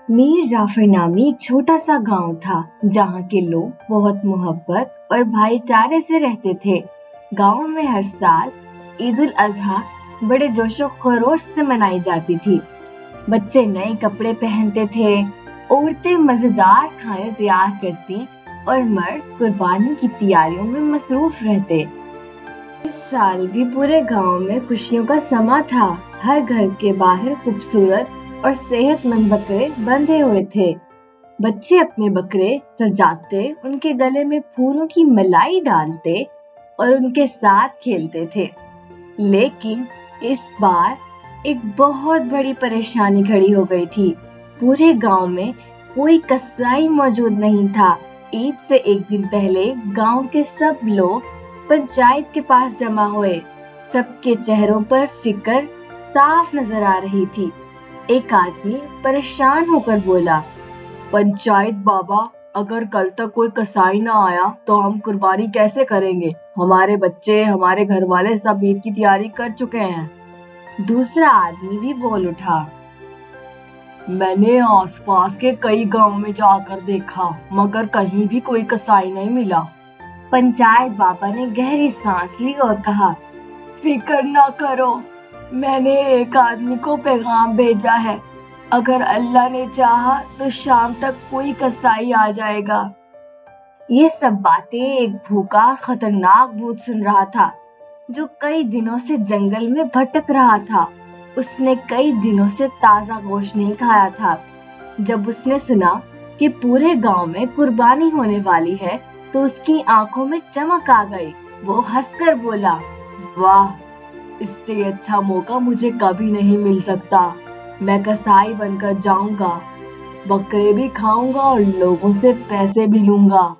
मीर जाफर नामी एक छोटा सा गांव था जहाँ के लोग बहुत मोहब्बत और भाईचारे से रहते थे। गांव में हर साल ईद उल अजहा बड़े जोशो खरोश से मनाई जाती थी। बच्चे नए कपड़े पहनते थे, औरतें मजेदार खाने तैयार करती और मर्द कुर्बानी की तैयारियों में मसरूफ रहते। इस साल भी पूरे गांव में खुशियों का समा था। हर घर के बाहर खूबसूरत और सेहतमंद बकरे बंधे हुए थे। बच्चे अपने बकरे सजाते, उनके गले में फूलों की मलाई डालते और उनके साथ खेलते थे। लेकिन इस बार एक बहुत बड़ी परेशानी खड़ी हो गई थी। पूरे गांव में कोई कसाई मौजूद नहीं था। ईद से एक दिन पहले गांव के सब लोग पंचायत के पास जमा हुए। सबके चेहरों पर फिक्र साफ नजर आ रही थी। एक आदमी परेशान होकर बोला, पंचायत बाबा, अगर कल तक कोई कसाई ना आया तो हम कुर्बानी कैसे करेंगे? हमारे बच्चे, हमारे घर वाले सब ईद की तैयारी कर चुके हैं। दूसरा आदमी भी बोल उठा, मैंने आसपास के कई गांव में जाकर देखा, मगर कहीं भी कोई कसाई नहीं मिला। पंचायत बाबा ने गहरी सांस ली और कहा, फिक्र ना करो, मैंने एक आदमी को पैगाम भेजा है। अगर अल्लाह ने चाहा तो शाम तक कोई कसाई आ जाएगा। ये सब बातें एक भूखा खतरनाक भूत सुन रहा था, जो कई दिनों से जंगल में भटक रहा था। उसने कई दिनों से ताजा गोश्त नहीं खाया था। जब उसने सुना कि पूरे गांव में कुर्बानी होने वाली है तो उसकी आंखों में चमक आ गई। वो हंसकर बोला, वाह, इससे अच्छा मौका मुझे कभी नहीं मिल सकता। मैं कसाई बनकर जाऊंगा, बकरे भी खाऊंगा और लोगों से पैसे भी लूंगा।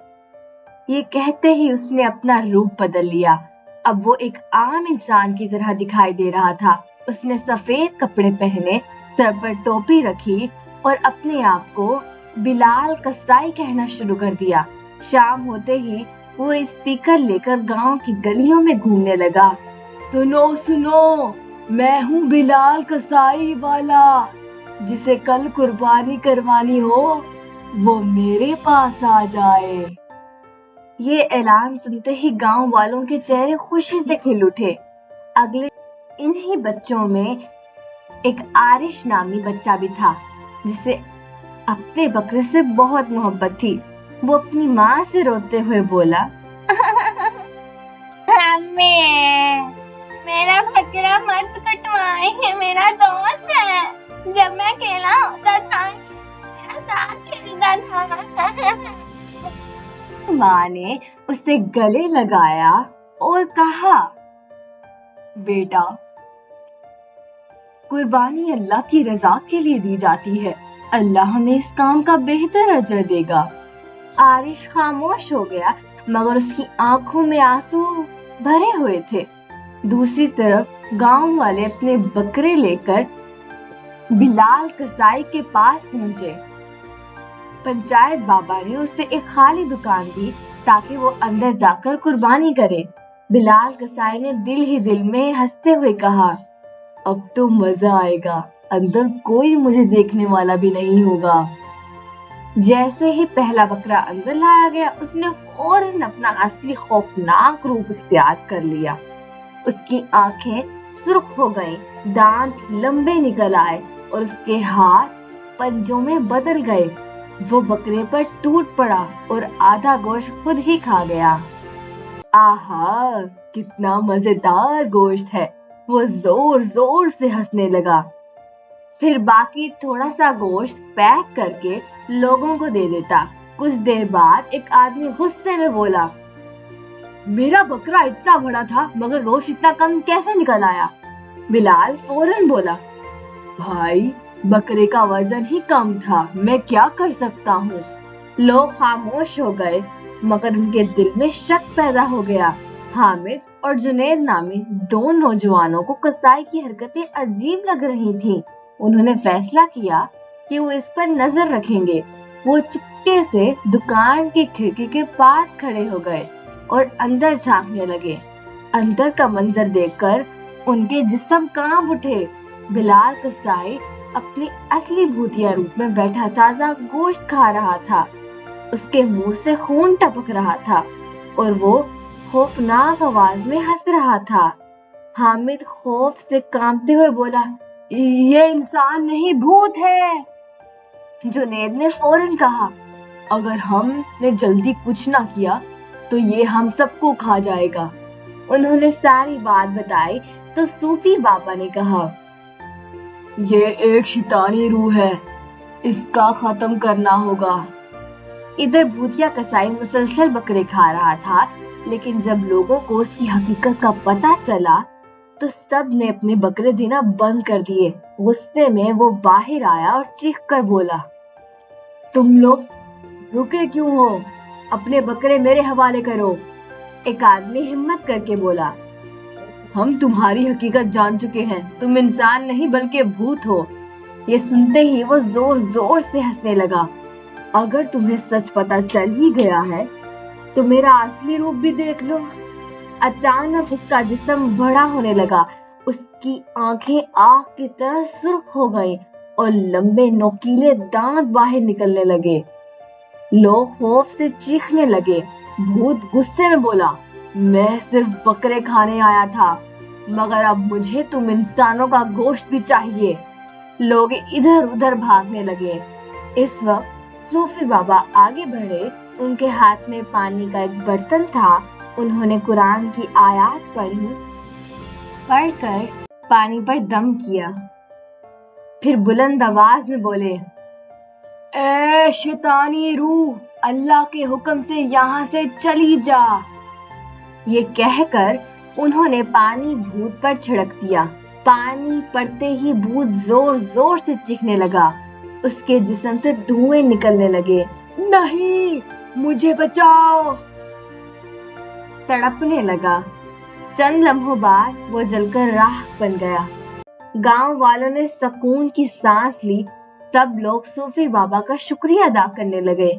ये कहते ही उसने अपना रूप बदल लिया। अब वो एक आम इंसान की तरह दिखाई दे रहा था। उसने सफेद कपड़े पहने, सर पर टोपी रखी और अपने आप को बिलाल कसाई कहना शुरू कर दिया। शाम होते ही वो स्पीकर लेकर गांव की गलियों में घूमने लगा। सुनो सुनो, मैं हूँ बिलाल कसाई वाला। जिसे कल कुर्बानी करवानी हो वो मेरे पास आ जाए। ये ऐलान सुनते ही गांव वालों के चेहरे खुशी से खिल उठे। अगले इन्हीं बच्चों में एक आरिश नामी बच्चा भी था, जिसे अपने बकरे से बहुत मोहब्बत थी। वो अपनी माँ से रोते हुए बोला, अम्मी, मेरा बकरा मत कटवाए, है मेरा दोस्त है। जब मैं अकेला होता था मेरा साथ खेलता था। माँ ने उसे गले लगाया और कहा, बेटा, कुर्बानी अल्लाह की रजा के लिए दी जाती है। अल्लाह हमें इस काम का बेहतर अजर देगा। आरिश खामोश हो गया, मगर उसकी आंखों में आंसू भरे हुए थे। दूसरी तरफ गांव वाले अपने बकरे लेकर बिलाल कसाई के पास पहुंचे। पंचायत बाबा ने उसे एक खाली दुकान दी ताकि वो अंदर जाकर कुर्बानी करे। बिलाल कसाई ने दिल ही दिल में हंसते हुए कहा, अब तो मजा आएगा, अंदर कोई मुझे देखने वाला भी नहीं होगा। जैसे ही पहला बकरा अंदर लाया गया, उसने फौरन अपना असली खौफनाक रूप इख्तियार कर लिया। उसकी आंखें सुर्ख हो गईं, दांत लंबे निकल आए और उसके हाथ पंजों में बदल गए। वो बकरे पर टूट पड़ा और आधा गोश्त खुद ही खा गया। आहा, कितना मजेदार गोश्त है! वो जोर जोर से हंसने लगा। फिर बाकी थोड़ा सा गोश्त पैक करके लोगों को दे देता। कुछ देर बाद एक आदमी गुस्से में बोला, मेरा बकरा इतना बड़ा था मगर गोश्त इतना कम कैसे निकल आया? बिलाल फौरन बोला, भाई, बकरे का वजन ही कम था, मैं क्या कर सकता हूँ। लोग खामोश हो गए, मगर उनके दिल में शक पैदा हो गया। हामिद और जुनैद नामी दो नौजवानों को कसाई की हरकतें अजीब लग रही थीं। उन्होंने फैसला किया कि वो इस पर नजर रखेंगे। वो चुपके से दुकान की खिड़की के पास खड़े हो गए और अंदर झांकने लगे। अंदर का मंजर देखकर उनके जिस्म कांप उठे। बिलाल कसाई अपने असली भूतिया रूप में बैठा ताजा गोश्त खा रहा था। उसके मुंह से खून टपक रहा था और वो खौफनाक आवाज में हंस रहा था। हामिद खौफ से कांपते हुए बोला, ये इंसान नहीं, भूत है। जुनैद ने फौरन कहा, अगर हमने जल्दी कुछ ना किया तो ये हम सबको खा जाएगा। उन्होंने सारी बात बताई तो सूफी बाबा ने कहा, ये एक शैतानी रूह है, इसका खत्म करना होगा। इधर भूतिया कसाई मुसलसल बकरे खा रहा था, लेकिन जब लोगों को उसकी हकीकत का पता चला तो सब ने अपने बकरे देना बंद कर दिए। गुस्से में वो बाहर आया और चीख कर बोला, तुम लोग रुके क्यों हो? अपने बकरे मेरे हवाले करो। एक आदमी हिम्मत करके बोला, हम तुम्हारी हकीकत जान चुके हैं, तुम इंसान नहीं बल्कि भूत हो। ये सुनते ही वो जोर जोर से हंसने लगा। अगर तुम्हें सच पता चल ही गया है तो मेरा असली रूप भी देख लो। अचानक उसका जिस्म बड़ा होने लगा, उसकी आंखें आग की तरह सुर्ख हो गईं और लंबे नोकीले दांत बाहर निकलने लगे। लोग खौफ से चीखने लगे। भूत गुस्से में बोला, मैं सिर्फ बकरे खाने आया था, मगर अब मुझे तुम इंसानों का गोश्त भी चाहिए। लोग इधर उधर भागने लगे। इस वक्त सूफी बाबा आगे बढ़े। उनके हाथ में पानी का एक बर्तन था। उन्होंने कुरान की आयत पढ़कर पानी पर दम किया, फिर बुलंद आवाज में बोले, ए शैतानी रूह, अल्लाह के हुक्म से यहाँ से चली जा। ये कहकर उन्होंने पानी भूत पर छिड़क दिया। पानी पड़ते ही भूत जोर जोर से चीखने लगा। उसके जिस्म से धुएं निकलने लगे। नहीं, मुझे बचाओ, तड़पने लगा। चंद लम्हों बाद वो जलकर राख बन गया। गांव वालों ने सुकून की सांस ली। सब लोग सूफी बाबा का शुक्रिया अदा करने लगे।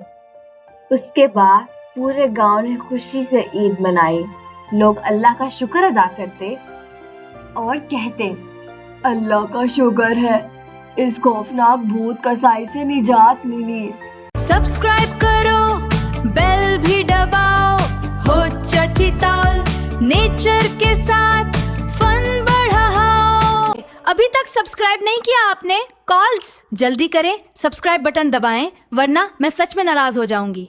उसके बाद पूरे गांव ने खुशी से ईद मनाई। लोग अल्लाह का शुक्र अदा करते और कहते, अल्लाह का शुक्र है, इस खौफनाक भूत कसाई से निजात मिली। सब्सक्राइब करो, बेल भी दबाओ, हो चचिताल नेचर के साथ फन बढ़ाओ। अभी तक सब्सक्राइब नहीं किया आपने? कॉल्स जल्दी करें, सब्सक्राइब बटन दबाएं, वरना मैं सच में नाराज हो जाऊंगी।